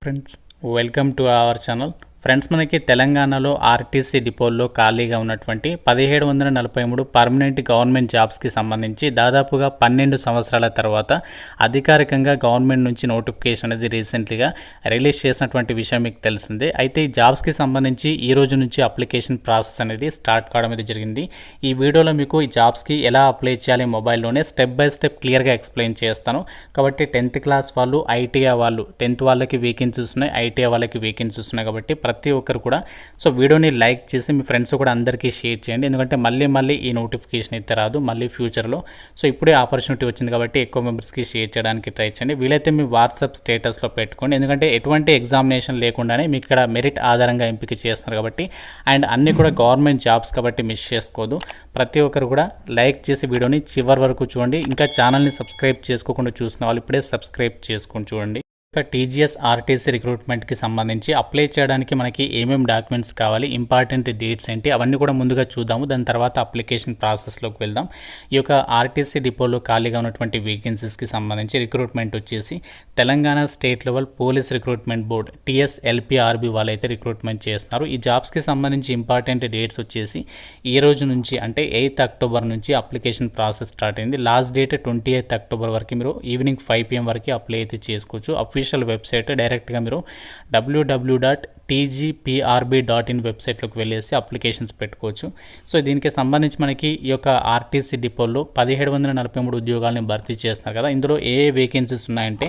Friends, welcome to our channel. Friends, మనకి తెలంగాణలో RTC డిపోల్లో ఖాళీగా ఉన్నటువంటి 1743 పర్మనెంట్ గవర్నమెంట్ జాబ్స్కి సంబంధించి దాదాపుగా 12 సంవత్సరాల తర్వాత అధికారికంగా గవర్నమెంట్ నుంచి నోటిఫికేషన్ అనేది రీసెంట్లీగా రిలీజ్ చేసినటువంటి విషయం మీకు తెలిసిందే. అయితే ఈ జాబ్స్కి సంబంధించి ఈ రోజు నుంచి అప్లికేషన్ ప్రాసెస్ అనేది స్టార్ట్ కావడం అనేది జరిగింది. ఈ వీడియోలో మీకు ఈ జాబ్స్కి ఎలా అప్లై చేయాలి మొబైల్లోనే స్టెప్ బై స్టెప్ క్లియర్గా ఎక్స్ప్లెయిన్ చేస్తాను. కాబట్టి 10th క్లాస్ వాళ్ళు, ఐటీఐ వాళ్ళు, 10th వాళ్ళకి వేకెన్సీస్ ఉన్నాయి, ఐటీఐ వాళ్ళకి వేకెన్సీస్ ఉన్నాయి. కాబట్టి ప్రతి ఒక్కరు కూడా వీడియోని లైక్ చేసి మీ ఫ్రెండ్స్ కూడా అందరికీ షేర్ చేయండి. ఎందుకంటే మళ్ళీ ఈ నోటిఫికేషన్ అయితే రాదు మళ్ళీ ఫ్యూచర్లో. ఇప్పుడే ఆపర్చునిటీ వచ్చింది కాబట్టి ఎక్కువ మెంబర్స్కి షేర్ చేయడానికి ట్రై చేయండి. వీలైతే మీ వాట్సాప్ స్టేటస్లో పెట్టుకోండి. ఎందుకంటే ఎటువంటి ఎగ్జామినేషన్ లేకుండానే మీకు ఇక్కడ మెరిట్ ఆధారంగా ఎంపిక చేస్తున్నారు కాబట్టి, అండ్ అన్నీ కూడా గవర్నమెంట్ జాబ్స్ కాబట్టి మిస్ చేసుకోదు. ప్రతి ఒక్కరు కూడా లైక్ చేసి వీడియోని చివరి వరకు చూడండి. ఇంకా ఛానల్ని సబ్స్క్రైబ్ చేసుకోకుండా చూసిన వాళ్ళు ఇప్పుడే సబ్స్క్రైబ్ చేసుకొని చూడండి. టీజీఎస్ ఆర్టీసీ రిక్రూట్మెంట్కి సంబంధించి అప్లై చేయడానికి మనకి ఏమేమి డాక్యుమెంట్స్ కావాలి, ఇంపార్టెంట్ డేట్స్ ఏంటి, అవన్నీ కూడా ముందుగా చూద్దాము. దాని తర్వాత అప్లికేషన్ ప్రాసెస్లోకి వెళ్దాం. ఈ యొక్క ఆర్టీసీ డిపోలో ఖాళీగా ఉన్నటువంటి వేకెన్సీస్కి సంబంధించి రిక్రూట్మెంట్ వచ్చేసి Telangana state level police recruitment board TSLPRB వాళ్ళైతే రిక్రూట్మెంట్ చేస్తున్నారు. ఈ జాబ్స్కి సంబంధించి ఇంపార్టెంట్ డేట్స్ వచ్చేసి ఈ రోజు నుంచి అంటే 8th అక్టోబర్ నుంచి అప్లికేషన్ ప్రాసెస్ స్టార్ట్ అయింది. లాస్ట్ డేట్ 28th అక్టోబర్ వరకు మీరు ఈవినింగ్ 5 PM వరకు అప్లై అయితే చేసుకోవచ్చు. అఫీషియల్ వెబ్సైట్ డైరెక్ట్గా మీరు www.tgprb.in వెబ్సైట్లోకి వెళ్ళేసి అప్లికేషన్స్ పెట్టుకోవచ్చు. దీనికి సంబంధించి మనకి ఈ యొక్క ఆర్టీసీ డిపోలో 1743 ఉద్యోగాలను భర్తీ చేస్తున్నారు కదా. ఇందులో ఏ వేకెన్సీస్ ఉన్నాయంటే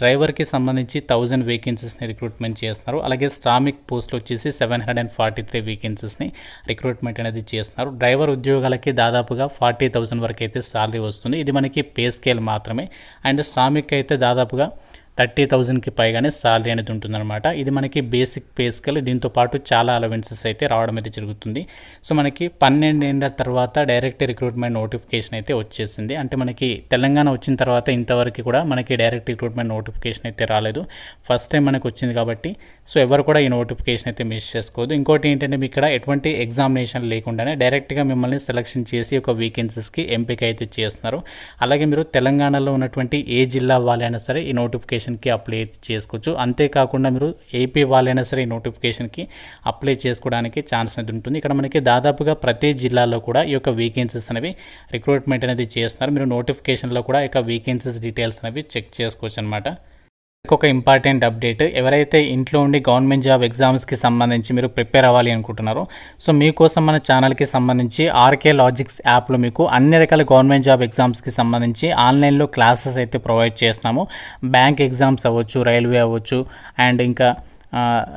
డ్రైవర్కి సంబంధించి 1000 వేకెన్సీస్ని రిక్రూట్మెంట్ చేస్తున్నారు. అలాగే శ్రామిక్ పోస్టులు వచ్చేసి 743 వేకెన్సీస్ని రిక్రూట్మెంట్ అనేది చేస్తున్నారు. డ్రైవర్ ఉద్యోగాలకి దాదాపుగా 40,000 వరకు అయితే శాలరీ వస్తుంది. ఇది మనకి పే స్కేల్ మాత్రమే. అండ్ శ్రామిక్ అయితే దాదాపుగా 30,000కి పైగానే శాలరీ అనేది ఉంటుందన్నమాట. ఇది మనకి బేసిక్ పే స్కేల్. దీంతో పాటు చాలా అలవెన్సెస్ అయితే రావడం అయితే జరుగుతుంది. మనకి 12 ఏళ్ళ తర్వాత డైరెక్ట్ రిక్రూట్మెంట్ నోటిఫికేషన్ అయితే వచ్చేసింది. అంటే మనకి తెలంగాణ వచ్చిన తర్వాత ఇంతవరకు కూడా మనకి డైరెక్ట్ రిక్రూట్మెంట్ నోటిఫికేషన్ అయితే రాలేదు. ఫస్ట్ టైం మనకు వచ్చింది కాబట్టి ఎవరు కూడా ఈ నోటిఫికేషన్ అయితే మిస్ చేసుకోవద్దు. ఇంకోటి ఏంటంటే మీకు ఇక్కడ ఎటువంటి ఎగ్జామినేషన్ లేకుండానే డైరెక్ట్గా మిమ్మల్ని సెలెక్షన్ చేసి ఒక వేకెన్సీస్కి ఎంపిక అయితే చేస్తున్నారు. అలాగే మీరు తెలంగాణలో ఉన్నటువంటి ఏ జిల్లా వాళ్ళైనా సరే ఈ నోటిఫికేషన్కి అప్లై చేసుకోవచ్చు. అంతేకాకుండా మీరు ఏపీ వాళ్ళైనా సరే ఈ నోటిఫికేషన్కి అప్లై చేసుకోవడానికి ఛాన్స్ అనేది ఉంటుంది. ఇక్కడ మనకి దాదాపుగా ప్రతి జిల్లాలో కూడా ఈ యొక్క వేకెన్సీస్ అనేవి రిక్రూట్మెంట్ అనేది చేస్తున్నారు. మీరు నోటిఫికేషన్లో కూడా ఈ యొక్క వేకెన్సీస్ డీటెయిల్స్ అనేవి చెక్ చేసుకోవచ్చు అనమాట. ఒక ఇంపార్టెంట్ అప్డేట్, ఎవరైతే ఇంట్లో ఉండి గవర్నమెంట్ జాబ్ ఎగ్జామ్స్కి సంబంధించి మీరు ప్రిపేర్ అవ్వాలి అనుకుంటున్నారో మీకోసం మన ఛానల్కి సంబంధించి ఆర్కే లాజిక్స్ యాప్లో మీకు అన్ని రకాల గవర్నమెంట్ జాబ్ ఎగ్జామ్స్కి సంబంధించి ఆన్లైన్లో క్లాసెస్ అయితే ప్రొవైడ్ చేస్తున్నాము. బ్యాంక్ ఎగ్జామ్స్ అవ్వచ్చు, రైల్వే అవ్వచ్చు, అండ్ ఇంకా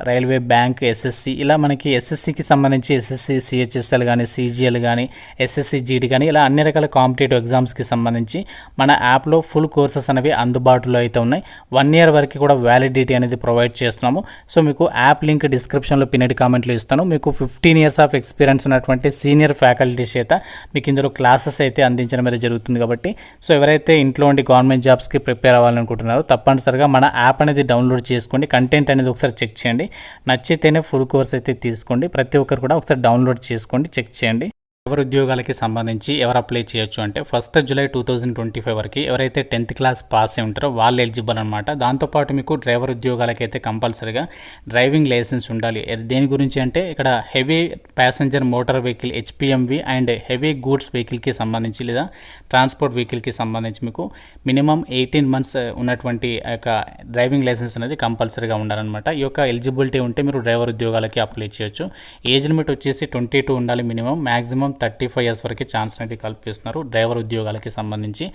రైల్వే, బ్యాంక్, SSC, ఇలా మనకి SSCకి సంబంధించి SSC CHSL కానీ, CGL కానీ, SSC GD కానీ ఇలా అన్ని రకాల కాంపిటేటివ్ ఎగ్జామ్స్కి సంబంధించి మన యాప్లో ఫుల్ కోర్సెస్ అనేవి అందుబాటులో అయితే ఉన్నాయి. 1 year వరకు కూడా వ్యాలిడిటీ అనేది ప్రొవైడ్ చేస్తున్నాము. మీకు యాప్ లింక్ డిస్క్రిప్షన్లో పిన్నెడ్ కామెంట్లో ఇస్తాను. మీకు 15 years ఆఫ్ ఎక్స్పీరియన్స్ ఉన్నటువంటి సీనియర్ ఫ్యాకల్టీ చేత మీకు ఇందులో క్లాసెస్ అయితే అందించడం అయితే జరుగుతుంది. కాబట్టి ఎవరైతే ఇంట్లో ఉండి గవర్నమెంట్ జాబ్స్కి ప్రిపేర్ అవ్వాలనుకుంటున్నారో తప్పనిసరిగా మన యాప్ అనేది డౌన్లోడ్ చేసుకోండి. కంటెంట్ అనేది ఒకసారి చెక్ చేయండి. నచ్చితేనే ఫుల్ కోర్స్ అయితే తీసుకోండి. ప్రతి ఒక్కరు కూడా ఒకసారి డౌన్లోడ్ చేసుకోండి, చెక్ చేయండి. ఎవరు ఉద్యోగాలకి సంబంధించి ఎవరు అప్లై చేయొచ్చు అంటే 1st July 2025 వరకు ఎవరైతే 10th క్లాస్ పాస్ అయి ఉంటారో వాళ్ళు ఎలిజిబుల్ అనమాట. దాంతోపాటు మీకు డ్రైవర్ ఉద్యోగాలకైతే కంపల్సరీగా డ్రైవింగ్ లైసెన్స్ ఉండాలి. దేని గురించి అంటే ఇక్కడ heavy passenger motor vehicle HPMV and heavy goods వెహికల్కి సంబంధించి లేదా ట్రాన్స్పోర్ట్ వెహికల్కి సంబంధించి మీకు మినిమం 18 months ఉన్నటువంటి యొక్క డ్రైవింగ్ లైసెన్స్ అనేది కంపల్సరీగా ఉండాలన్నమాట. ఈ యొక్క ఎలిజిబిలిటీ ఉంటే మీరు డ్రైవర్ ఉద్యోగాలకి అప్లై చేయొచ్చు. ఏజ్ లిమిట్ వచ్చేసి 22 ఉండాలి మినిమం. మ్యాక్సిమం 35 years వరకు ఛాన్స్ అనేది కల్పిస్తున్నారు డ్రైవర్ ఉద్యోగాలకి సంబంధించి.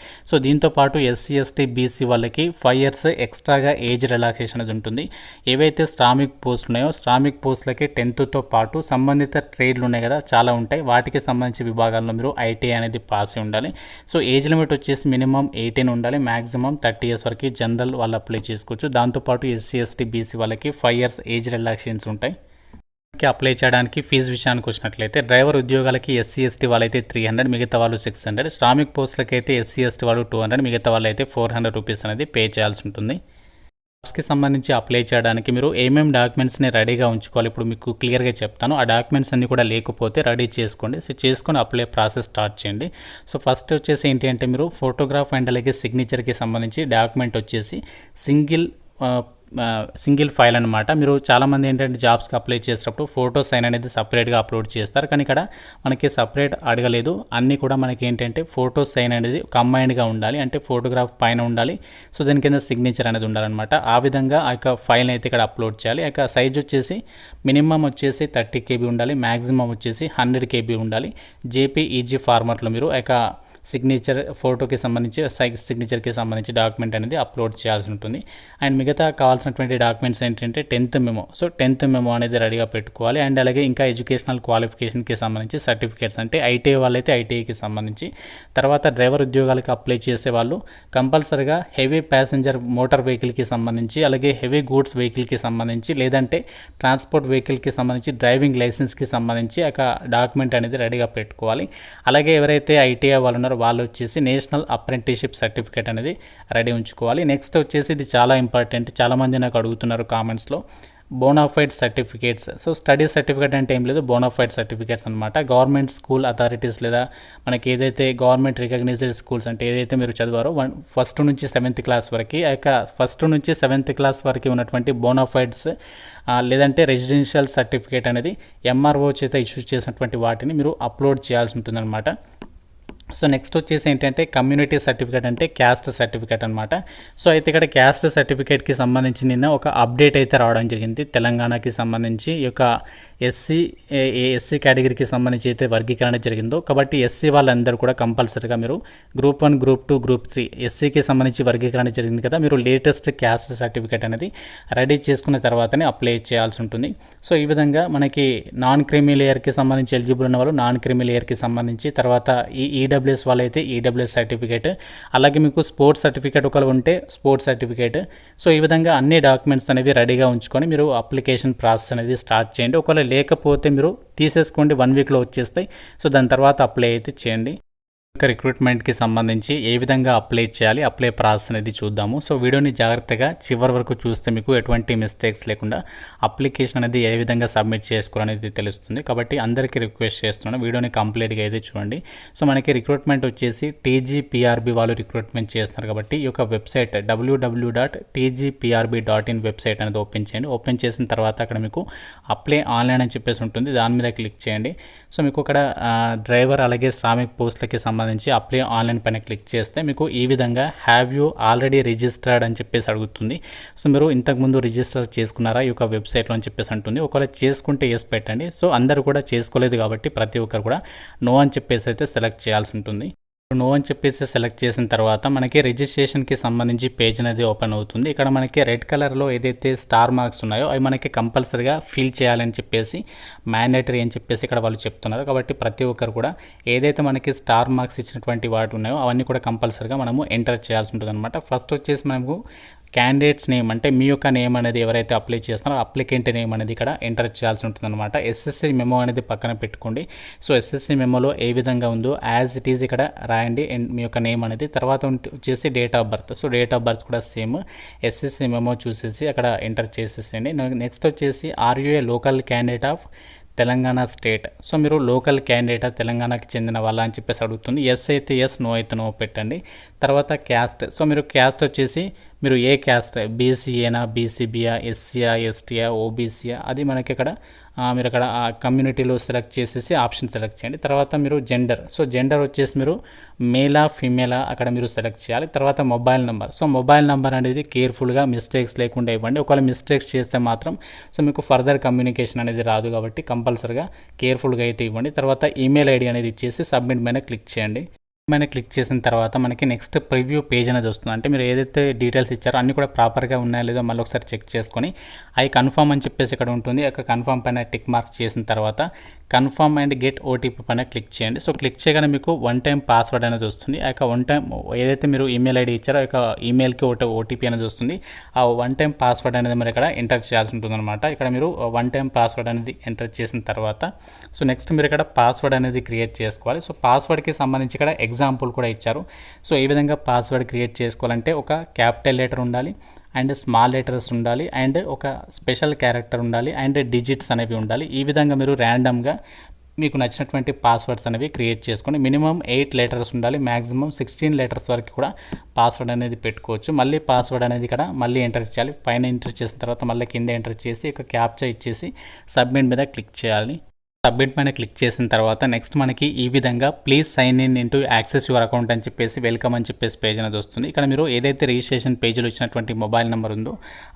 దీంతో పాటు SC ST BC వాళ్ళకి 5 years ఎక్స్ట్రాగా ఏజ్ రిలాక్సేషన్ అనేది ఉంటుంది. ఏవైతే శ్రామిక్ పోస్టులు ఉన్నాయో శ్రామిక్ పోస్టులకి 10th పాటు సంబంధిత ట్రేడ్లు ఉన్నాయి కదా, చాలా ఉంటాయి. వాటికి సంబంధించి విభాగాల్లో మీరు ITI అనేది పాస్ అయి ఉండాలి. ఏజ్ లిమిట్ వచ్చేసి మినిమం 18 ఉండాలి. మ్యాక్సిమం 30 years వరకు జనరల్ వాళ్ళు అప్లై చేసుకోవచ్చు. దాంతోపాటు SC ST BC వాళ్ళకి 5 years ఏజ్ రిలాక్సేషన్స్ ఉంటాయి. అప్లై చేయడానికి ఫీజు విషయానికి వచ్చినట్లయితే డ్రైవర్ ఉద్యోగాలకి SC ST వాళ్ళైతే 300, మిగతా వాళ్ళు 600. శ్రామిక్ పోస్టులకి అయితే SC ST వాళ్ళు 200, మిగతా వాళ్ళు అయితే 400 రూపీస్ అనేది పే చేయాల్సి ఉంటుంది. జాబ్స్కి సంబంధించి అప్లై చేయడానికి మీరు ఏమేమి డాక్యుమెంట్స్ని రెడీగా ఉంచుకోవాలి ఇప్పుడు మీకు క్లియర్గా చెప్తాను. ఆ డాక్యుమెంట్స్ అన్నీ కూడా లేకపోతే రెడీ చేసుకోండి. చేసుకొని అప్లై ప్రాసెస్ స్టార్ట్ చేయండి. ఫస్ట్ వచ్చేసి ఏంటి అంటే మీరు ఫోటోగ్రాఫ్ అండ్ అలాగే సిగ్నేచర్కి సంబంధించి డాక్యుమెంట్ వచ్చేసి సింగిల్ సింగిల్ ఫైల్ అనమాట. మీరు చాలామంది ఏంటంటే జాబ్స్కి అప్లై చేసేటప్పుడు ఫోటో సైన్ అనేది సపరేట్గా అప్లోడ్ చేస్తారు, కానీ ఇక్కడ మనకి సపరేట్ అడగలేదు. అన్నీ కూడా మనకి ఏంటంటే ఫోటో సైన్ అనేది కంబైన్డ్గా ఉండాలి, అంటే ఫోటోగ్రాఫ్ పైన ఉండాలి. సో దాని కింద సిగ్నేచర్ అనేది ఉండాలన్నమాట. ఆ విధంగా ఆ యొక్క ఫైల్ అయితే ఇక్కడ అప్లోడ్ చేయాలి. ఆ యొక్క సైజ్ వచ్చేసి మినిమం వచ్చేసి 30 KB ఉండాలి, మ్యాక్సిమం వచ్చేసి 100 KB ఉండాలి. జేపీఈజీ ఫార్మాట్లో మీరు ఆ యొక్క సిగ్నేచర్ ఫోటోకి సంబంధించి సిగ్నేచర్కి సంబంధించి డాక్యుమెంట్ అనేది అప్లోడ్ చేయాల్సి ఉంటుంది. అండ్ మిగతా కావాల్సినటువంటి డాక్యుమెంట్స్ ఏంటంటే 10th memo. So 10th memo అనేది రెడీగా పెట్టుకోవాలి. అండ్ అలాగే ఇంకా ఎడ్యుకేషనల్ క్వాలిఫికేషన్కి సంబంధించి సర్టిఫికేట్స్, అంటే ఐటీఐ వాళ్ళైతే ఐటీఐకి సంబంధించి, తర్వాత డ్రైవర్ ఉద్యోగాలకు అప్లై చేసే వాళ్ళు కంపల్సరిగా హెవీ ప్యాసింజర్ మోటార్ వెహికల్కి సంబంధించి, అలాగే హెవీ గూడ్స్ వెహికల్కి సంబంధించి, లేదంటే ట్రాన్స్పోర్ట్ వెహికల్కి సంబంధించి డ్రైవింగ్ లైసెన్స్కి సంబంధించి ఒక డాక్యుమెంట్ అనేది రెడీగా పెట్టుకోవాలి. అలాగే ఎవరైతే ఐటీఐ వాళ్ళు వాళ్ళు వచ్చేసి నేషనల్ అప్రెంటిస్షిప్ సర్టిఫికేట్ అనేది రెడీ ఉంచుకోవాలి. నెక్స్ట్ వచ్చేసి ఇది చాలా ఇంపార్టెంట్, చాలామంది నాకు అడుగుతున్నారు కామెంట్స్లో, bonafide certificates. So study certificate అంటే ఏం లేదు, బోనాఫైడ్ సర్టిఫికేట్స్ అనమాట. గవర్నమెంట్ స్కూల్ అథారిటీస్ లేదా మనకి ఏదైతే గవర్నమెంట్ రికగ్నైజ్డ్ స్కూల్స్ అంటే ఏదైతే మీరు చదివారో 1st నుంచి 7th క్లాస్ వరకు, ఆ యొక్క 1st నుంచి 7th క్లాస్ వరకు ఉన్నటువంటి బోనాఫైడ్స్ లేదంటే రెసిడెన్షియల్ సర్టిఫికేట్ అనేది ఎంఆర్ఓ చేత ఇష్యూ చేసినటువంటి వాటిని మీరు అప్లోడ్ చేయాల్సి ఉంటుందన్నమాట. సో నెక్స్ట్ వచ్చేసి ఏంటంటే కమ్యూనిటీ సర్టిఫికేట్, అంటే క్యాస్ట్ సర్టిఫికేట్ అనమాట. సో అయితే ఇక్కడ క్యాస్ట్ సర్టిఫికేట్కి సంబంధించి నిన్న ఒక అప్డేట్ అయితే రావడం జరిగింది. తెలంగాణకి సంబంధించి ఈ యొక్క ఎస్సీ కేటగిరీకి సంబంధించి అయితే వర్గీకరణ జరిగిందో, కాబట్టి ఎస్సీ వాళ్ళందరూ కూడా కంపల్సరీగా మీరు గ్రూప్ 1, గ్రూప్ 2, గ్రూప్ 3 ఎస్సీకి సంబంధించి వర్గీకరణ జరిగింది కదా, మీరు లేటెస్ట్ క్యాస్ట్ సర్టిఫికేట్ అనేది రెడీ చేసుకున్న తర్వాతనే అప్లై చేయాల్సి ఉంటుంది. సో ఈ విధంగా మనకి నాన్ క్రీమీ లేయర్కి సంబంధించి ఎలిజిబుల్ ఉన్న వాళ్ళు నాన్ క్రీమీ లేయర్కి సంబంధించి, తర్వాత ఈ ఈడబ్ల్యూఎస్ వాళ్ళైతే ఈడబ్ల్యూఎస్ సర్టిఫికేట్, అలాగే మీకు స్పోర్ట్స్ సర్టిఫికేట్ ఒకవేళ ఉంటే స్పోర్ట్స్ సర్టిఫికేట్. సో ఈ విధంగా అన్ని డాక్యుమెంట్స్ అనేవి రెడీగా ఉంచుకొని మీరు అప్లికేషన్ ప్రాసెస్ అనేది స్టార్ట్ చేయండి. ఒకవేళ లేకపోతే మీరు తీసేసుకోండి, 1 వీక్లో వచ్చేస్తాయి. సో దాని తర్వాత అప్లై అయితే చేయండి. రిక్రూట్మెంట్కి సంబంధించి ఏ విధంగా అప్లై చేయాలి, అప్లై ప్రాసెస్ అనేది చూద్దాము. సో వీడియోని జాగ్రత్తగా చివరి వరకు చూస్తే మీకు ఎటువంటి మిస్టేక్స్ లేకుండా అప్లికేషన్ అనేది ఏ విధంగా సబ్మిట్ చేసుకోవాలనేది తెలుస్తుంది. కాబట్టి అందరికీ రిక్వెస్ట్ చేస్తున్నాను, వీడియోని కంప్లీట్గా అయితే చూడండి. సో మనకి రిక్రూట్మెంట్ వచ్చేసి TGPRB వాళ్ళు రిక్రూట్మెంట్ చేస్తున్నారు కాబట్టి ఈ యొక్క వెబ్సైట్ www.tgprb.in వెబ్సైట్ అనేది ఓపెన్ చేయండి. ఓపెన్ చేసిన తర్వాత అక్కడ మీకు అప్లై ఆన్లైన్ అని చెప్పేసి ఉంటుంది, దాని మీద క్లిక్ చేయండి. సో మీకు అక్కడ డ్రైవర్ అలాగే శ్రామిక్ పోస్టులకి సంబంధించి అప్లై ఆన్లైన్ పైన క్లిక్ చేస్తే మీకు ఈ విధంగా హ్యావ్ యూ ఆల్రెడీ రిజిస్టర్డ్ అని చెప్పేసి అడుగుతుంది. సో మీరు ఇంతకుముందు రిజిస్టర్ చేసుకున్నారా ఈ యొక్క వెబ్సైట్లో అని చెప్పేసి అంటుంది. ఒకవేళ చేసుకుంటే ఎస్ పెట్టండి. సో అందరూ కూడా చేసుకోలేదు కాబట్టి ప్రతి ఒక్కరు కూడా నో అని చెప్పేసి అయితే సెలెక్ట్ చేయాల్సి ఉంటుంది. నో అని చెప్పేసి సెలెక్ట్ చేసిన తర్వాత మనకి రిజిస్ట్రేషన్కి సంబంధించి పేజ్ అనేది ఓపెన్ అవుతుంది. ఇక్కడ మనకి రెడ్ కలర్లో ఏదైతే స్టార్ మార్క్స్ ఉన్నాయో అవి మనకి కంపల్సరీగా ఫిల్ చేయాలని చెప్పేసి మ్యాండేటరీ అని చెప్పేసి ఇక్కడ వాళ్ళు చెప్తున్నారు. కాబట్టి ప్రతి ఒక్కరు కూడా ఏదైతే మనకి స్టార్ మార్క్స్ ఇచ్చినటువంటి వాటి ఉన్నాయో అవన్నీ కూడా కంపల్సరీగా మనము ఎంటర్ చేయాల్సి ఉంటుంది అనమాట. ఫస్ట్ వచ్చేసి మనము క్యాండిడేట్స్ నేమ్, అంటే మీ యొక్క నేమ్ అనేది ఎవరైతే అప్లై చేస్తున్నారో అప్లికెంట్ నేమ్ అనేది ఇక్కడ ఎంటర్ చేయాల్సి ఉంటుందన్నమాట. SSC మెమో అనేది పక్కన పెట్టుకోండి. సో SSC మెమోలో ఏ విధంగా ఉందో యాజ్ ఇట్ ఈజ్ ఇక్కడ రాయండి మీ యొక్క నేమ్ అనేది. తర్వాత వచ్చేసి date of birth. So date of birth కూడా సేమ్ SSC మెమో చూసేసి అక్కడ ఎంటర్ చేసేసేయండి. నెక్స్ట్ వచ్చేసి RUA local candidate of Telangana state. So మీరు లోకల్ క్యాండిడేట్ తెలంగాణకి చెందిన వాళ్ళ అని చెప్పేసి అడుగుతుంది. ఎస్ అయితే ఎస్, నో అయితే నో పెట్టండి. తర్వాత క్యాస్ట్. సో మీరు క్యాస్ట్ వచ్చేసి మీరు ఏ క్యాస్ట్, బీసీఏనా, బీసీబీయా, ఎస్సీయా, ఎస్టీయా, ఓబీసీయా, అది మనకి ఇక్కడ మీరు అక్కడ కమ్యూనిటీలో సెలెక్ట్ చేసేసి ఆప్షన్ సెలెక్ట్ చేయండి. తర్వాత మీరు జెండర్. సో జెండర్ వచ్చేసి మీరు మేలా ఫీమేలా అక్కడ మీరు సెలెక్ట్ చేయాలి. తర్వాత mobile number. So mobile number అనేది కేర్ఫుల్గా మిస్టేక్స్ లేకుండా ఇవ్వండి. ఒకవేళ మిస్టేక్స్ చేస్తే మాత్రం సో మీకు ఫర్దర్ కమ్యూనికేషన్ అనేది రాదు, కాబట్టి కంపల్సరీగా కేర్ఫుల్గా అయితే ఇవ్వండి. తర్వాత ఈమెయిల్ ఐడి అనేది ఇచ్చేసి సబ్మిట్ పైన క్లిక్ చేయండి. పైన క్లిక్ చేసిన తర్వాత మనకి నెక్స్ట్ ప్రివ్యూ పేజ్ అనేది వస్తుంది. అంటే మీరు ఏదైతే డీటెయిల్స్ ఇచ్చారో అన్నీ కూడా ప్రాపర్గా ఉన్నాయో లేదో మళ్ళీ ఒకసారి చెక్ చేసుకొని అవి కన్ఫర్మ్ అని చెప్పేసి ఇక్కడ ఉంటుంది. ఆ కన్ఫర్మ్ పైన టిక్ మార్క్ చేసిన తర్వాత కన్ఫర్మ్ అండ్ గెట్ ఓటీపీ పైన క్లిక్ చేయండి. సో క్లిక్ చేయగానే మీకు 1 టైం పాస్వర్డ్ అనేది వస్తుంది. ఆ యొక్క 1 టైం ఏదైతే మీరు ఈమెయిల్ ఐడి ఇచ్చారో ఆ యొక్క ఈమెయిల్కి ఓటీపీ అనేది వస్తుంది. ఆ 1 టైం పాస్వర్డ్ అనేది మీరు ఇక్కడ ఎంటర్ చేయాల్సి ఉంటుంది అనమాట. ఇక్కడ మీరు 1 టైం పాస్వర్డ్ అనేది ఎంటర్ చేసిన తర్వాత సో నెక్స్ట్ మీరు ఇక్కడ పాస్వర్డ్ అనేది క్రియేట్ చేసుకోవాలి. సో పాస్వర్డ్కి సంబంధించి ఇక్కడ ఎగ్జాంపుల్ కూడా ఇచ్చారు. సో ఈ విధంగా పాస్వర్డ్ క్రియేట్ చేసుకోవాలంటే ఒక క్యాపిటల్ లెటర్ ఉండాలి, అండ్ స్మాల్ లెటర్స్ ఉండాలి, అండ్ ఒక స్పెషల్ క్యారెక్టర్ ఉండాలి, అండ్ డిజిట్స్ అనేవి ఉండాలి. ఈ విధంగా మీరు ర్యాండమ్గా మీకు నచ్చినటువంటి పాస్వర్డ్స్ అనేవి క్రియేట్ చేసుకొని మినిమం 8 లెటర్స్ ఉండాలి, మ్యాక్సిమం 16 లెటర్స్ వరకు కూడా పాస్వర్డ్ అనేది పెట్టుకోవచ్చు. మళ్ళీ పాస్వర్డ్ అనేది ఇక్కడ మళ్ళీ ఎంటర్ చేయాలి. పైన ఎంటర్ చేసిన తర్వాత మళ్ళీ కింద ఎంటర్ చేసి ఇక క్యాప్చా ఇచ్చేసి సబ్మిట్ మీద క్లిక్ చేయాలి. సబ్మిట్ పైన క్లిక్ చేసిన తర్వాత నెక్స్ట్ మనకి ఈ విధంగా please sign in into access your account అని చెప్పేసి వెల్కమ్ అని చెప్పేసి పేజ్ అనేది వస్తుంది. ఇక్కడ మీరు ఏదైతే రిజిస్ట్రేషన్ పేజీలో ఇచ్చినటువంటి మొబైల్ నెంబర్ ఉందో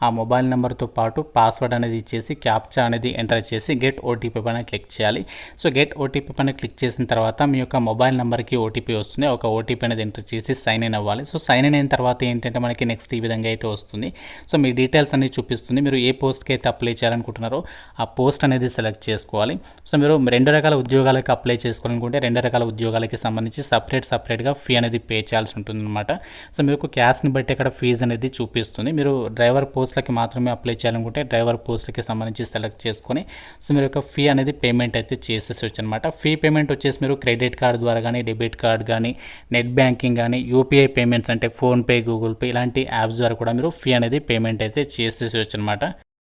ఆ మొబైల్ నెంబర్తో పాటు పాస్వర్డ్ అనేది ఇచ్చేసి క్యాప్చా అనేది ఎంటర్ చేసి గెట్ ఓటీపీ పైన క్లిక్ చేయాలి. సో గెట్ ఓటీపీ పైన క్లిక్ చేసిన తర్వాత మీ యొక్క మొబైల్ నెంబర్కి ఓటీపీ వస్తుంది. ఒక ఓటీపీ అనేది ఎంటర్ చేసి సైన్ ఇన్ అవ్వాలి. సో సైన్ ఇన్ అయిన తర్వాత ఏంటంటే మనకి నెక్స్ట్ ఈ విధంగా అయితే వస్తుంది. సో మీ డీటెయిల్స్ అన్ని చూపిస్తుంది. మీరు ఏ పోస్ట్కి అయితే అప్లై చేయాలనుకుంటున్నారో ఆ పోస్ట్ అనేది సెలెక్ట్ చేసుకోవాలి. సో మీరు 2 రకాల ఉద్యోగాలకు అప్లై చేసుకోవాలనుకుంటే 2 రకాల ఉద్యోగాలకి సంబంధించి సపరేట్గా ఫీ అనేది పే చేయాల్సి ఉంటుందన్నమాట. సో మీకు క్యాస్ట్ని బట్టి అక్కడ ఫీజు అనేది చూపిస్తుంది. మీరు డ్రైవర్ పోస్టులకి మాత్రమే అప్లై చేయాలనుకుంటే డ్రైవర్ పోస్టులకి సంబంధించి సెలెక్ట్ చేసుకొని సో మీరు యొక్క ఫీ అనేది పేమెంట్ అయితే చేసేసవచ్చు అనమాట. ఫీ పేమెంట్ వచ్చేసి మీరు క్రెడిట్ కార్డ్ ద్వారా కానీ, డెబిట్ కార్డ్ కానీ, నెట్ బ్యాంకింగ్ కానీ, యూపీఐ పేమెంట్స్ అంటే ఫోన్పే, గూగుల్ పే ఇలాంటి యాప్స్ ద్వారా కూడా మీరు ఫీ అనేది పేమెంట్ అయితే చేసేసవచ్చు అనమాట.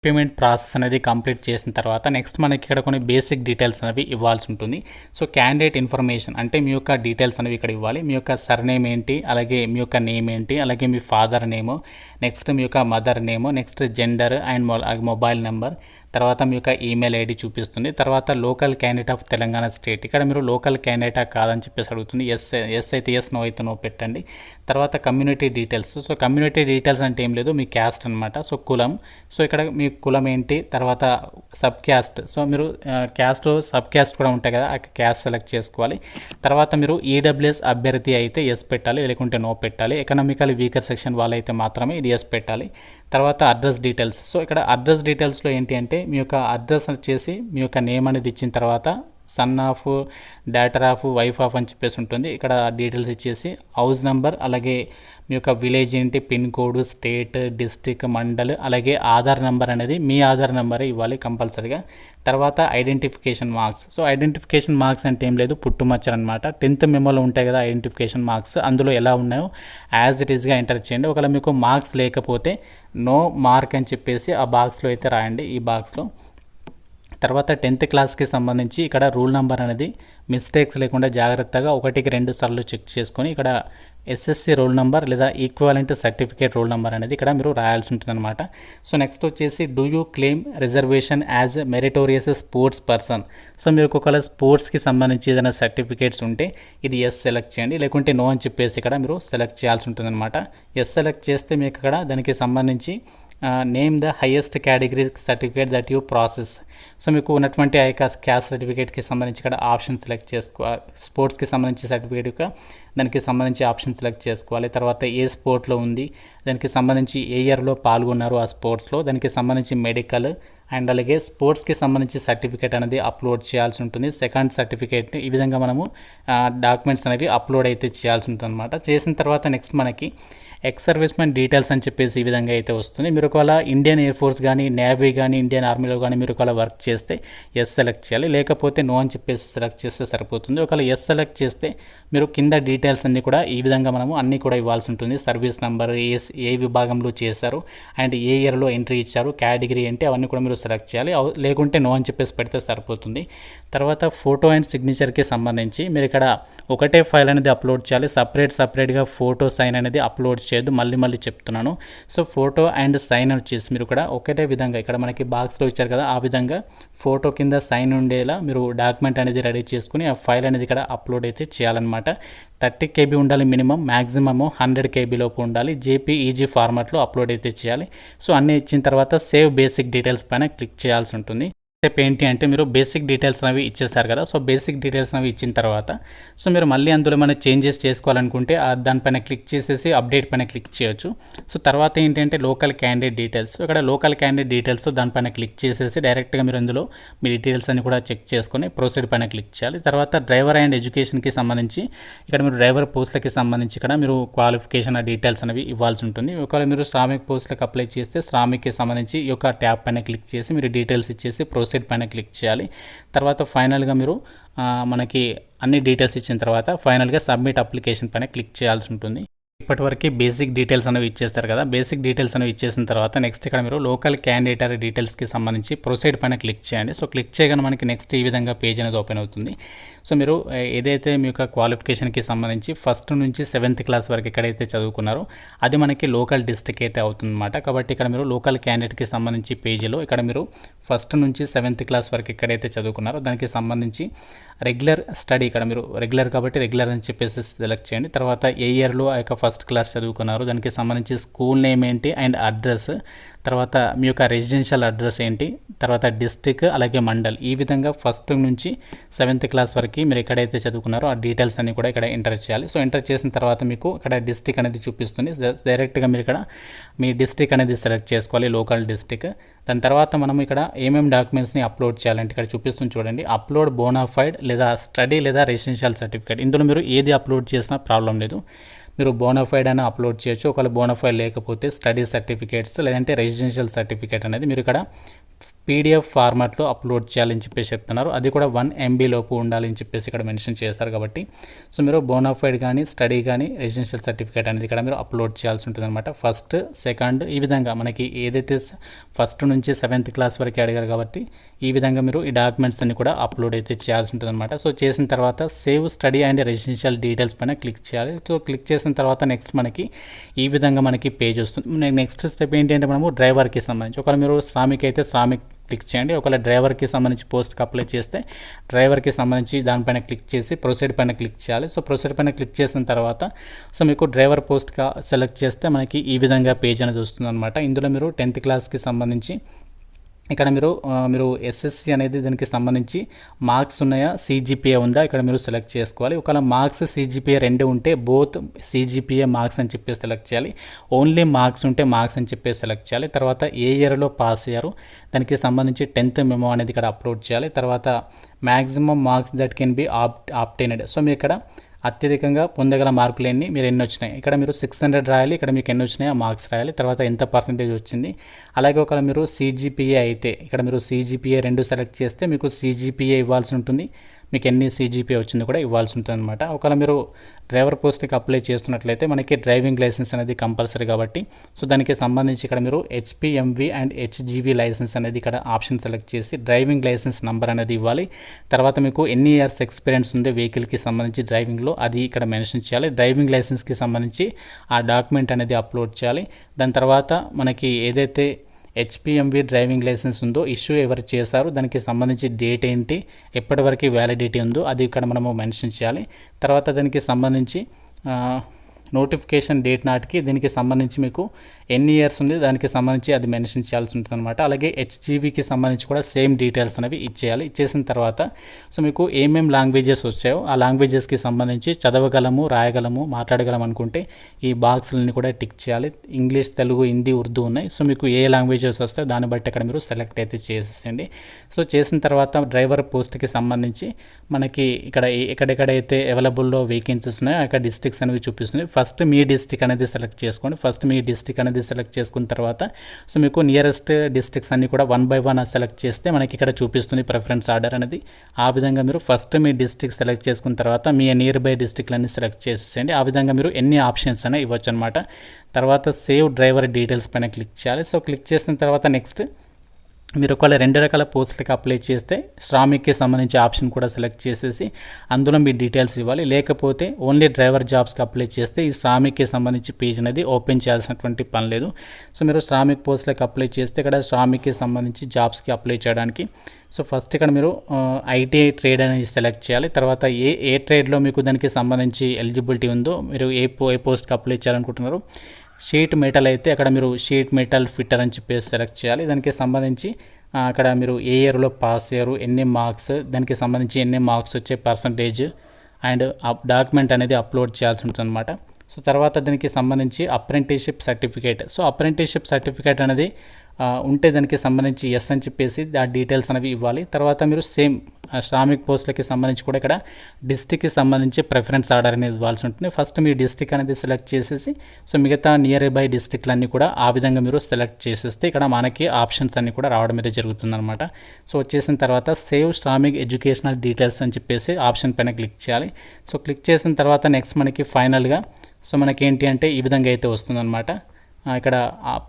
పేమెంట్ ప్రాసెస్ అనేది కంప్లీట్ చేసిన తర్వాత నెక్స్ట్ మనకి ఇక్కడ కొన్ని బేసిక్ డీటెయిల్స్ అనేవి ఇవ్వాల్సి ఉంటుంది. సో క్యాండిడేట్ ఇన్ఫర్మేషన్ అంటే మీ యొక్క డీటెయిల్స్ అనేవి ఇక్కడ ఇవ్వాలి. మీ యొక్క సర్నేమ్ ఏంటి, అలాగే మీ యొక్క నేమ్ ఏంటి, అలాగే మీ ఫాదర్ నేము, నెక్స్ట్ మీ యొక్క mother name, next gender and mobile number, తర్వాత మీ యొక్క ఈమెయిల్ ఐడి చూపిస్తుంది. తర్వాత local candidate of Telangana state, ఇక్కడ మీరు లోకల్ క్యాండిడేటా కాదని చెప్పేసి అడుగుతుంది. ఎస్ అయితే ఎస్, నో అయితే నో పెట్టండి. తర్వాత community details. So community details అంటే ఏం లేదు, మీ క్యాస్ట్ అనమాట. సో కులం, సో ఇక్కడ మీ కులం ఏంటి, తర్వాత సబ్ క్యాస్ట్, సో మీరు క్యాస్ట్ సబ్ క్యాస్ట్ కూడా ఉంటాయి కదా, ఆ క్యాస్ట్ సెలెక్ట్ చేసుకోవాలి. తర్వాత మీరు ఈడబ్ల్యూఎస్ అభ్యర్థి అయితే ఎస్ పెట్టాలి, లేకుంటే నో పెట్టాలి. ఎకనామికల్ వీకర్ సెక్షన్ వాళ్ళైతే మాత్రమే ఇది ఎస్ పెట్టాలి. తర్వాత అడ్రస్ డీటెయిల్స్. సో ఇక్కడ అడ్రస్ డీటెయిల్స్లో ఏంటి అంటే మీ యొక్క అడ్రస్ వచ్చేసి మీ యొక్క నేమ్ అనేది ఇచ్చిన తర్వాత son of, daughter of, wife of అని చెప్పేసి ఉంటుంది. ఇక్కడ డీటెయిల్స్ ఇచ్చేసి హౌస్ నెంబర్, అలాగే మీ యొక్క విలేజ్ ఏంటి, pin code, state, district, mandal, అలాగే ఆధార్ నెంబర్ అనేది మీ ఆధార్ నెంబరే ఇవ్వాలి కంపల్సరీగా. తర్వాత identification marks. So identification marks అంటే ఏం లేదు, పుట్టుమచ్చర్ అనమాట. 10th మెమోలో ఉంటాయి కదా ఐడెంటిఫికేషన్ మార్క్స్, అందులో ఎలా ఉన్నాయో యాజ్ ఇట్ ఈస్గా ఎంటర్ చేయండి. ఒకవేళ మీకు మార్క్స్ లేకపోతే నో మార్క్ అని చెప్పేసి ఆ బాక్స్లో అయితే రాయండి, ఈ బాక్స్లో. తర్వాత 10th క్లాస్కి సంబంధించి ఇక్కడ రూల్ నెంబర్ అనేది మిస్టేక్స్ లేకుండా జాగ్రత్తగా 1కి 2 సార్లు చెక్ చేసుకొని ఇక్కడ ఎస్ఎస్సి రోల్ నెంబర్ లేదా ఈక్వాలెంట్ సర్టిఫికేట్ రోల్ నెంబర్ అనేది ఇక్కడ మీరు రాయాల్సి ఉంటుందన్నమాట. సో నెక్స్ట్ వచ్చేసి do you claim reservation as meritorious sports person. So మీరు ఒకవేళ స్పోర్ట్స్కి సంబంధించి ఏదైనా సర్టిఫికేట్స్ ఉంటే ఇది ఎస్ సెలెక్ట్ చేయండి, లేకుంటే నో అని చెప్పేసి ఇక్కడ మీరు సెలెక్ట్ చేయాల్సి ఉంటుందన్నమాట. ఎస్ సెలెక్ట్ చేస్తే మీకు ఇక్కడ దానికి సంబంధించి name the highest category certificate that you process. So మీకు ఉన్నటువంటి ఆ యొక్క క్యాస్ట్ సర్టిఫికేట్కి సంబంధించి ఇక్కడ ఆప్షన్ సెలెక్ట్ స్పోర్ట్స్కి సంబంధించి సర్టిఫికేట్ దానికి సంబంధించి ఆప్షన్ సెలెక్ట్ చేసుకోవాలి. తర్వాత ఏ స్పోర్ట్లో ఉంది, దానికి సంబంధించి ఏ ఇయర్లో పాల్గొన్నారు ఆ స్పోర్ట్స్లో, దానికి సంబంధించి మెడికల్ అండ్ అలాగే స్పోర్ట్స్కి సంబంధించి సర్టిఫికేట్ అనేది అప్లోడ్ చేయాల్సి ఉంటుంది. సెకండ్ సర్టిఫికేట్ ఈ విధంగా మనము డాక్యుమెంట్స్ అనేవి అప్లోడ్ అయితే చేయాల్సి ఉంటుంది అనమాట. చేసిన తర్వాత నెక్స్ట్ మనకి ఎక్స్ సర్వీస్మెన్ డీటెయిల్స్ అని చెప్పేసి ఈ విధంగా అయితే వస్తుంది. మీరు ఒకవేళ ఇండియన్ ఎయిర్ ఫోర్స్ కానీ, నేవీ కానీ, ఇండియన్ ఆర్మీలో కానీ మీరు ఒకవేళ వర్క్ చేస్తే ఎస్ సెలెక్ట్ చేయాలి, లేకపోతే నో అని చెప్పేసి సెలెక్ట్ చేస్తే సరిపోతుంది. ఒకవేళ ఎస్ సెలెక్ట్ చేస్తే మీరు కింద డీటెయిల్స్ అన్నీ కూడా ఈ విధంగా మనము అన్నీ కూడా ఇవ్వాల్సి ఉంటుంది. సర్వీస్ నెంబర్, ఏ విభాగంలో చేశారు అండ్ ఏ ఇయర్లో ఎంట్రీ ఇచ్చారు, కేటగిరీ ఏంటి, అవన్నీ కూడా మీరు సెలెక్ట్ చేయాలి. లేకుంటే నో అని చెప్పేసి పెడితే సరిపోతుంది. తర్వాత ఫోటో అండ్ సిగ్నేచర్కి సంబంధించి మీరు ఇక్కడ ఒకటే ఫైల్ అనేది అప్లోడ్ చేయాలి, సపరేట్గా ఫోటో సైన్ అనేది అప్లోడ్ చేయొద్దు, మళ్ళీ చెప్తున్నాను. సో ఫోటో అండ్ సైన్ వచ్చేసి మీరు కూడా ఒకటే విధంగా ఇక్కడ మనకి బాక్స్లో ఇచ్చారు కదా, ఆ విధంగా ఫోటో కింద సైన్ ఉండేలా మీరు డాక్యుమెంట్ అనేది రెడీ చేసుకుని ఆ ఫైల్ అనేది ఇక్కడ అప్లోడ్ అయితే చేయాలన్నమాట. 30 KB ఉండాలి మినిమం, మ్యాక్సిమము 100 KB లోపు ఉండాలి. జేపీఈజీ ఫార్మాట్లో అప్లోడ్ అయితే చేయాలి. సో అన్నీ ఇచ్చిన తర్వాత సేవ్ బేసిక్ డీటెయిల్స్ పైన క్లిక్ చేయాల్సి ఉంటుంది. స్టెప్ ఏంటి అంటే మీరు బేసిక్ డీటెయిల్స్ అనేవి ఇచ్చేస్తారు కదా, సో బేసిక్ డీటెయిల్స్ అనేవి ఇచ్చిన తర్వాత సో మీరు మళ్ళీ అందులో ఏమైనా చేంజెస్ చేసుకోవాలనుకుంటే దానిపైన క్లిక్ చేసేసి అప్డేట్ పైన క్లిక్ చేయొచ్చు. సో తర్వాత ఏంటంటే లోకల్ క్యాండిడేట్ డీటెయిల్స్, ఇక్కడ లోకల్ క్యాండిడేట్ డీటెయిల్స్ దానిపైన క్లిక్ చేసేసి డైరెక్ట్గా మీరు అందులో మీ డీటెయిల్స్ అన్ని కూడా చెక్ చేసుకొని ప్రొసీడ్ పైన క్లిక్ చేయాలి. తర్వాత డ్రైవర్ అండ్ ఎడ్యుకేషన్కి సంబంధించి ఇక్కడ మీరు డ్రైవర్ పోస్టులకి సంబంధించి ఇక్కడ మీరు క్వాలిఫికేషన్ డీటెయిల్స్ అనేవి ఇవ్వాల్సి ఉంటుంది. ఒకవేళ మీరు శ్రామిక్ పోస్టులకు అప్లై చేస్తే శ్రామిక్కి సంబంధించి ఈ యొక్క ట్యాబ్ పైన క్లిక్ చేసి మీరు డీటెయిల్స్ ఇచ్చేసి ప్రొసీడ్ పైన క్లిక్ చేయాలి. తర్వాత ఫైనల్గా మీరు మనకి అన్ని డీటెయిల్స్ ఇచ్చిన తర్వాత ఫైనల్గా సబ్మిట్ అప్లికేషన్ పైన క్లిక్ చేయాల్సి ఉంటుంది. ఇప్పటివరకు బేసిక్ డీటెయిల్స్ అనేవి ఇచ్చేస్తారు కదా. బేసిక్ డీటెయిల్స్ అనేవి ఇచ్చేసిన తర్వాత నెక్స్ట్ ఇక్కడ మీరు లోకల్ క్యాండిడేట్ డీటెయిల్స్కి సంబంధించి ప్రొసీడ్ పైన క్లిక్ చేయండి. సో క్లిక్ చేయగానే మనకి నెక్స్ట్ ఈ విధంగా పేజ్ అనేది ఓపెన్ అవుతుంది. సో మీరు ఏదైతే మీ యొక్క క్వాలిఫికేషన్కి సంబంధించి ఫస్ట్ నుంచి 7th క్లాస్ వరకు ఎక్కడైతే చదువుకున్నారో అది మనకి లోకల్ డిస్ట్రిక్ట్ అయితే అవుతుందన్నమాట. కాబట్టి ఇక్కడ మీరు లోకల్ క్యాండిడేట్కి సంబంధించి పేజీలో ఇక్కడ మీరు ఫస్ట్ నుంచి 7th క్లాస్ వరకు ఎక్కడైతే చదువుకున్నారో దానికి సంబంధించి రెగ్యులర్ స్టడీ, ఇక్కడ మీరు రెగ్యులర్ కాబట్టి రెగ్యులర్ అని చెప్పేసి సెలెక్ట్ చేయండి. తర్వాత ఏ ఇయర్లో ఆ యొక్క ఫస్ట్ క్లాస్ చదువుకున్నారు, దానికి సంబంధించి స్కూల్ నేమ్ ఏంటి అండ్ అడ్రస్, తర్వాత మీ యొక్క రెసిడెన్షియల్ అడ్రస్ ఏంటి, తర్వాత డిస్ట్రిక్ట్ అలాగే మండల్, ఈ విధంగా ఫస్ట్ నుంచి 7th క్లాస్ వరకు మీరు ఎక్కడైతే చదువుకున్నారో ఆ డీటెయిల్స్ అన్ని కూడా ఇక్కడ ఎంటర్ చేయాలి. సో ఎంటర్ చేసిన తర్వాత మీకు ఇక్కడ డిస్ట్రిక్ట్ అనేది చూపిస్తుంది. డైరెక్ట్గా మీరు ఇక్కడ మీ డిస్ట్రిక్ట్ అనేది సెలెక్ట్ చేసుకోవాలి, లోకల్ డిస్ట్రిక్ట్. దాని తర్వాత మనం ఇక్కడ ఏమేమి డాక్యుమెంట్స్ని అప్లోడ్ చేయాలంటే ఇక్కడ చూపిస్తుంది చూడండి. అప్లోడ్ బోనాఫైడ్ లేదా స్టడీ లేదా రెసిడెన్షియల్ సర్టిఫికేట్. ఇందులో మీరు ఏది అప్లోడ్ చేసినా ప్రాబ్లం లేదు. మీరు బోనాఫైడ్ అయినా అప్లోడ్ చేయొచ్చు. ఒకవేళ బోనాఫైడ్ లేకపోతే స్టడీ సర్టిఫికేట్స్ లేదంటే రెసిడెన్షియల్ సర్టిఫికేట్ అనేది మీరు ఇక్కడ పీడిఎఫ్ ఫార్మాట్లో అప్లోడ్ చేయాలని చెప్పేసి చెప్తున్నారు. అది కూడా 1 MB లోపు ఉండాలని చెప్పేసి ఇక్కడ మెన్షన్ చేస్తారు. కాబట్టి సో మీరు బోనాఫైడ్ కానీ స్టడీ కానీ రెసిడెన్షియల్ సర్టిఫికేట్ అనేది ఇక్కడ మీరు అప్లోడ్ చేయాల్సి ఉంటుంది అనమాట. ఫస్ట్, సెకండ్, ఈ విధంగా మనకి ఏదైతే ఫస్ట్ నుంచి 7th క్లాస్ వరకు అడిగారు కాబట్టి ఈ విధంగా మీరు ఈ డాక్యుమెంట్స్ అన్ని కూడా అప్లోడ్ అయితే చేయాల్సి ఉంటుంది అనమాట. సో చేసిన తర్వాత save study and residential details పైన క్లిక్ చేయాలి. సో క్లిక్ చేసిన తర్వాత నెక్స్ట్ మనకి ఈ విధంగా మనకి పేజ్ వస్తుంది. నెక్స్ట్ స్టెప్ ఏంటి అంటే మనము డ్రైవర్కి సంబంధించి, ఒకవేళ మీరు శ్రామిక్ అయితే శ్రామిక్ క్లిక్ చేయండి. ఒకవేళ డ్రైవర్కి సంబంధించి పోస్ట్కి అప్లై చేస్తే డ్రైవర్కి సంబంధించి దానిపైన క్లిక్ చేసి ప్రొసీడ్ పైన క్లిక్ చేయాలి. సో ప్రొసీడ్ పైన క్లిక్ చేసిన తర్వాత సో మీకు డ్రైవర్ పోస్ట్గా సెలెక్ట్ చేస్తే మనకి ఈ విధంగా పేజ్ అనేది వస్తుంది అనమాట. ఇందులో మీరు 10th క్లాస్కి సంబంధించి ఇక్కడ మీరు ఎస్ఎస్సి అనేది దానికి సంబంధించి మార్క్స్ ఉన్నాయా, CGPA ఉందా ఇక్కడ మీరు సెలెక్ట్ చేసుకోవాలి. ఒకవేళ మార్క్స్ CGPA 2 ఉంటే బోత్ CGPA మార్క్స్ అని చెప్పేసి సెలెక్ట్ చేయాలి. ఓన్లీ మార్క్స్ ఉంటే మార్క్స్ అని చెప్పేసి సెలెక్ట్ చేయాలి. తర్వాత ఏ ఇయర్లో పాస్ అయ్యారు దానికి సంబంధించి 10th మెమో అనేది ఇక్కడ అప్లోడ్ చేయాలి. తర్వాత maximum marks that can be obtained. So మీరు ఇక్కడ అత్యధికంగా పొందగల మార్కులు మీరు ఎన్ని వచ్చినాయి, ఇక్కడ మీరు 600 రాయాలి. ఇక్కడ మీకు ఎన్ని వచ్చినాయి ఆ మార్క్స్ రాయాలి. తర్వాత ఎంత పర్సెంటేజ్ వచ్చింది. అలాగే ఒకవేళ మీరు CGPA అయితే ఇక్కడ మీరు CGPA 2 సెలెక్ట్ చేస్తే మీకు CGPA ఇవ్వాల్సి ఉంటుంది. మీకు ఎన్ని CGPA వచ్చిందో కూడా ఇవ్వాల్సి ఉంటుంది అనమాట. ఒకవేళ మీరు డ్రైవర్ పోస్ట్కి అప్లై చేస్తున్నట్లయితే మనకి డ్రైవింగ్ లైసెన్స్ అనేది కంపల్సరీ కాబట్టి సో దానికి సంబంధించి ఇక్కడ మీరు HPMV అండ్ HGV లైసెన్స్ అనేది ఇక్కడ ఆప్షన్ సెలెక్ట్ చేసి డ్రైవింగ్ లైసెన్స్ నెంబర్ అనేది ఇవ్వాలి. తర్వాత మీకు ఎన్ని ఇయర్స్ ఎక్స్పీరియన్స్ ఉంది వెహికల్కి సంబంధించి డ్రైవింగ్లో అది ఇక్కడ మెన్షన్ చేయాలి. డ్రైవింగ్ లైసెన్స్కి సంబంధించి ఆ డాక్యుమెంట్ అనేది అప్లోడ్ చేయాలి. దాని తర్వాత మనకి ఏదైతే HPMV డ్రైవింగ్ లైసెన్స్ ఉందో ఇష్యూ ఎవరు చేశారు దానికి సంబంధించి డేట్ ఏంటి, ఎప్పటి వరకు వ్యాలిడిటీ ఉందో అది ఇక్కడ మనము మెన్షన్ చేయాలి. తర్వాత దానికి సంబంధించి నోటిఫికేషన్ డేట్ నాటికి దీనికి సంబంధించి మీకు ఎన్ని ఇయర్స్ ఉంది దానికి సంబంధించి అది మెన్షన్ చేయాల్సి ఉంటుంది అనమాట. అలాగే HGVకి సంబంధించి కూడా సేమ్ డీటెయిల్స్ అనేవి ఇచ్చేయాలి. ఇచ్చేసిన తర్వాత సో మీకు ఏమేం లాంగ్వేజెస్ వచ్చాయో ఆ లాంగ్వేజెస్కి సంబంధించి చదవగలము, రాయగలము, మాట్లాడగలము అనుకుంటే ఈ బాక్స్లన్నీ కూడా టిక్ చేయాలి. ఇంగ్లీష్, తెలుగు, హిందీ, ఉర్దూ ఉన్నాయి. సో మీకు ఏ లాంగ్వేజెస్ వస్తాయో దాన్ని బట్టి అక్కడ మీరు సెలెక్ట్ అయితే చేసేయండి. సో చేసిన తర్వాత డ్రైవర్ పోస్ట్కి సంబంధించి మనకి ఇక్కడ ఎక్కడెక్కడైతే అవైలబుల్లో వేకెన్సీస్ ఉన్నాయో అక్కడ డిస్ట్రిక్ట్స్ అనేవి చూపిస్తుంది. ఫస్ట్ మీ డిస్ట్రిక్ట్ అనేది సెలెక్ట్ చేసుకోండి. ఫస్ట్ మీ డిస్ట్రిక్ట్ అనేది సెలెక్ట్ చేసుకున్న తర్వాత సో మీకు నియరెస్ట్ డిస్ట్రిక్ట్స్ అన్ని కూడా 1 by 1 సెలెక్ట్ చేస్తే మనకి ఇక్కడ చూపిస్తుంది ప్రిఫరెన్స్ ఆర్డర్ అనేది. ఆ విధంగా మీరు ఫస్ట్ మీ డిస్ట్రిక్ట్ సెలెక్ట్ చేసుకున్న తర్వాత మీ నియర్ బై డిస్ట్రిక్ట్లన్నీ సెలెక్ట్ చేసేయండి. ఆ విధంగా మీరు ఎన్ని ఆప్షన్స్ అనేవి ఇవ్వచ్చు అనమాట. తర్వాత సేవ్ డ్రైవర్ డీటెయిల్స్ పైన క్లిక్ చేయాలి. సో క్లిక్ చేసిన తర్వాత నెక్స్ట్ మీరు ఒకవేళ 2 రకాల పోస్టులకి అప్లై చేస్తే శ్రామిక్కి సంబంధించి ఆప్షన్ కూడా సెలెక్ట్ చేసేసి అందులో మీ డీటెయిల్స్ ఇవ్వాలి. లేకపోతే ఓన్లీ డ్రైవర్ జాబ్స్కి అప్లై చేస్తే ఈ శ్రామిక్కి సంబంధించి పేజ్ అనేది ఓపెన్ చేయాల్సినటువంటి పని లేదు. సో మీరు శ్రామిక్ పోస్టులకి అప్లై చేస్తే ఇక్కడ శ్రామిక్కి సంబంధించి జాబ్స్కి అప్లై చేయడానికి సో ఫస్ట్ ఇక్కడ మీరు ITI ట్రేడ్ అనేది సెలెక్ట్ చేయాలి. తర్వాత ఏ ట్రేడ్లో మీకు దానికి సంబంధించి ఎలిజిబిలిటీ ఉందో మీరు ఏ పోస్ట్కి అప్లై చేయాలనుకుంటున్నారు. షీట్ మెటల్ అయితే అక్కడ మీరు షీట్ మెటల్ ఫిట్టర్ అని చెప్పేసి సెలెక్ట్ చేయాలి. దానికి సంబంధించి అక్కడ మీరు ఏ ఇయర్లో పాస్ అయ్యారు, ఎన్ని మార్క్స్, దానికి సంబంధించి ఎన్ని మార్క్స్ వచ్చే పర్సంటేజ్ అండ్ డాక్యుమెంట్ అనేది అప్లోడ్ చేయాల్సి ఉంటుంది అనమాట. సో తర్వాత దీనికి సంబంధించి apprenticeship certificate. So apprenticeship certificate అనేది ఉంటే దానికి సంబంధించి ఎస్ అని చెప్పేసి ఆ డీటెయిల్స్ అనేవి ఇవ్వాలి. తర్వాత మీరు సేమ్ శ్రామిక్ పోస్టులకి సంబంధించి కూడా ఇక్కడ డిస్ట్రిక్ట్కి సంబంధించి ప్రిఫరెన్స్ ఆర్డర్ అనేది ఇవ్వాల్సి ఉంటుంది. ఫస్ట్ మీ డిస్ట్రిక్ట్ అనేది సెలెక్ట్ చేసేసి సో మిగతా నియర్ బై డిస్ట్రిక్ట్లన్నీ కూడా ఆ విధంగా మీరు సెలెక్ట్ చేసేస్తే ఇక్కడ మనకి ఆప్షన్స్ అన్నీ కూడా రావడం అయితే జరుగుతుందన్నమాట. సో వచ్చేసిన తర్వాత సేవ్ శ్రామిక్ ఎడ్యుకేషనల్ డీటెయిల్స్ అని చెప్పేసి ఆప్షన్ పైన క్లిక్ చేయాలి. సో క్లిక్ చేసిన తర్వాత నెక్స్ట్ మనకి ఫైనల్గా సో మనకేంటి అంటే ఈ విధంగా అయితే వస్తుందన్నమాట. ఇక్కడ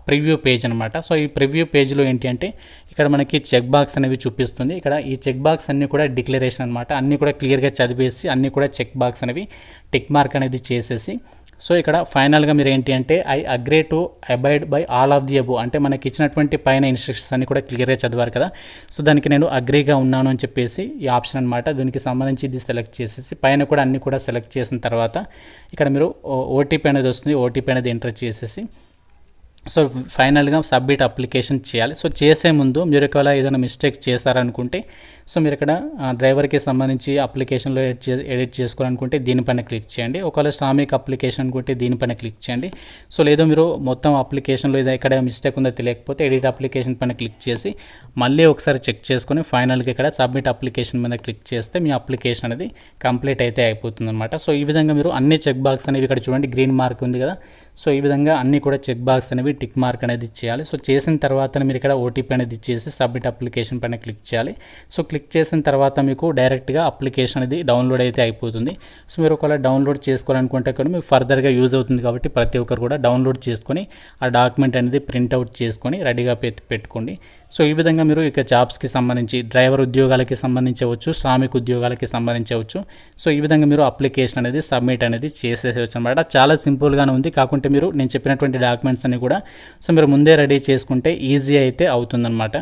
ప్రివ్యూ పేజ్ అనమాట. సో ఈ ప్రివ్యూ పేజ్లో ఏంటి అంటే ఇక్కడ మనకి చెక్ బాక్స్ అనేవి చూపిస్తుంది. ఇక్కడ ఈ చెక్ బాక్స్ అన్నీ కూడా డిక్లరేషన్ అనమాట. అన్నీ కూడా క్లియర్గా చదివేసి అన్నీ కూడా చెక్ బాక్స్ అనేవి టిక్ మార్క్ అనేది చేసేసి, సో ఇక్కడ ఫైనల్గా మీరు ఏంటి అంటే I agree to abide by all of the above, అంటే మనకి ఇచ్చినటువంటి పైన ఇన్స్ట్రక్షన్స్ అన్ని కూడా క్లియర్గా చదివారు కదా. సో దానికి నేను అగ్రీగా ఉన్నాను అని చెప్పేసి ఈ ఆప్షన్ అనమాట. దీనికి సంబంధించి ఇది సెలెక్ట్ చేసేసి పైన కూడా అన్ని కూడా సెలెక్ట్ చేసిన తర్వాత ఇక్కడ మీరు ఓటీపీ అనేది వస్తుంది. ఓటీపీ అనేది ఎంటర్ చేసేసి సో ఫైనల్గా సబ్మిట్ అప్లికేషన్ చేయాలి. సో చేసే ముందు మీరు ఒకవేళ ఏదైనా మిస్టేక్ చేశారనుకుంటే సో మీరు ఇక్కడ డ్రైవర్కి సంబంధించి అప్లికేషన్లో ఎడిట్ చేసుకోవాలనుకుంటే దీనిపైన క్లిక్ చేయండి. ఒకవేళ శ్రామిక్ అప్లికేషన్ అనుకుంటే దీనిపైన క్లిక్ చేయండి. సో లేదు మీరు మొత్తం అప్లికేషన్లో ఏదో ఎక్కడ మిస్టేక్ ఉందో తెలియకపోతే ఎడిట్ అప్లికేషన్ పైన క్లిక్ చేసి మళ్ళీ ఒకసారి చెక్ చేసుకొని ఫైనల్గా ఇక్కడ సబ్మిట్ అప్లికేషన్ మీద క్లిక్ చేస్తే మీ అప్లికేషన్ అనేది కంప్లీట్ అయితే అయిపోతుంది అనమాట. సో ఈ విధంగా మీరు అన్ని చెక్ బాక్స్ అనేవి ఇక్కడ చూడండి గ్రీన్ మార్క్ ఉంది కదా. సో ఈ విధంగా అన్నీ కూడా చెక్ బాక్స్ అనేవి టిక్ మార్క్ అనేది ఇచ్చేయాలి. సో చేసిన తర్వాత మీరు ఇక్కడ ఓటీపీ అనేది ఇచ్చేసి సబ్మిట్ అప్లికేషన్ పైన క్లిక్ చేయాలి. సో క్లిక్ చేసిన తర్వాత మీకు డైరెక్ట్గా అప్లికేషన్ అనేది డౌన్లోడ్ అయితే అయిపోతుంది. సో మీరు ఒకవేళ డౌన్లోడ్ చేసుకోవాలనుకుంటే కూడా మీకు ఫర్దర్గా యూజ్ అవుతుంది కాబట్టి ప్రతి ఒక్కరు కూడా డౌన్లోడ్ చేసుకొని ఆ డాక్యుమెంట్ అనేది ప్రింట్అవుట్ చేసుకొని రెడీగా పెట్టుకోండి. సో ఈ విధంగా మీరు ఇక జాబ్స్కి సంబంధించి డ్రైవర్ ఉద్యోగాలకి సంబంధించవచ్చు, శ్రామిక ఉద్యోగాలకి సంబంధించవచ్చు. సో ఈ విధంగా మీరు అప్లికేషన్ అనేది సబ్మిట్ అనేది చేసేసేవచ్చు అనమాట. చాలా సింపుల్గానే ఉంది. కాకుంటే మీరు నేను చెప్పినటువంటి డాక్యుమెంట్స్ అన్ని కూడా సో మీరు ముందే రెడీ చేసుకుంటే ఈజీ అయితే అవుతుందన్నమాట.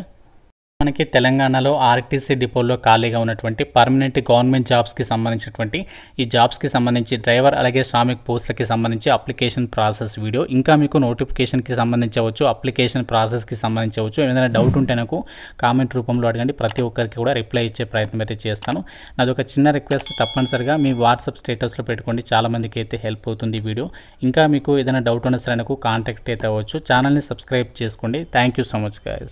మనకి తెలంగాణలో ఆర్టీసీ డిపోలో ఖాళీగా ఉన్నటువంటి పర్మనెంట్ గవర్నమెంట్ జాబ్స్కి సంబంధించినటువంటి ఈ జాబ్స్కి సంబంధించి డ్రైవర్ అలాగే శ్రామిక్ పోస్టులకి సంబంధించి అప్లికేషన్ ప్రాసెస్ వీడియో, ఇంకా మీకు నోటిఫికేషన్కి సంబంధించవచ్చు, అప్లికేషన్ ప్రాసెస్కి సంబంధించవచ్చు. ఏదైనా డౌట్ ఉంటే నాకు కామెంట్ రూపంలో అడగండి. ప్రతి ఒక్కరికి కూడా రిప్లై ఇచ్చే ప్రయత్నం అయితే చేస్తాను. నాది ఒక చిన్న రిక్వెస్ట్, తప్పనిసరిగా మీ వాట్సాప్ స్టేటస్లో పెట్టుకోండి. చాలామందికి అయితే హెల్ప్ అవుతుంది ఈ వీడియో. ఇంకా మీకు ఏదైనా డౌట్ ఉన్నా సరే నాకు కాంటాక్ట్ అయితే అవ్వచ్చు. ఛానల్ని సబ్స్క్రైబ్ చేసుకోండి. Thank you so much guys.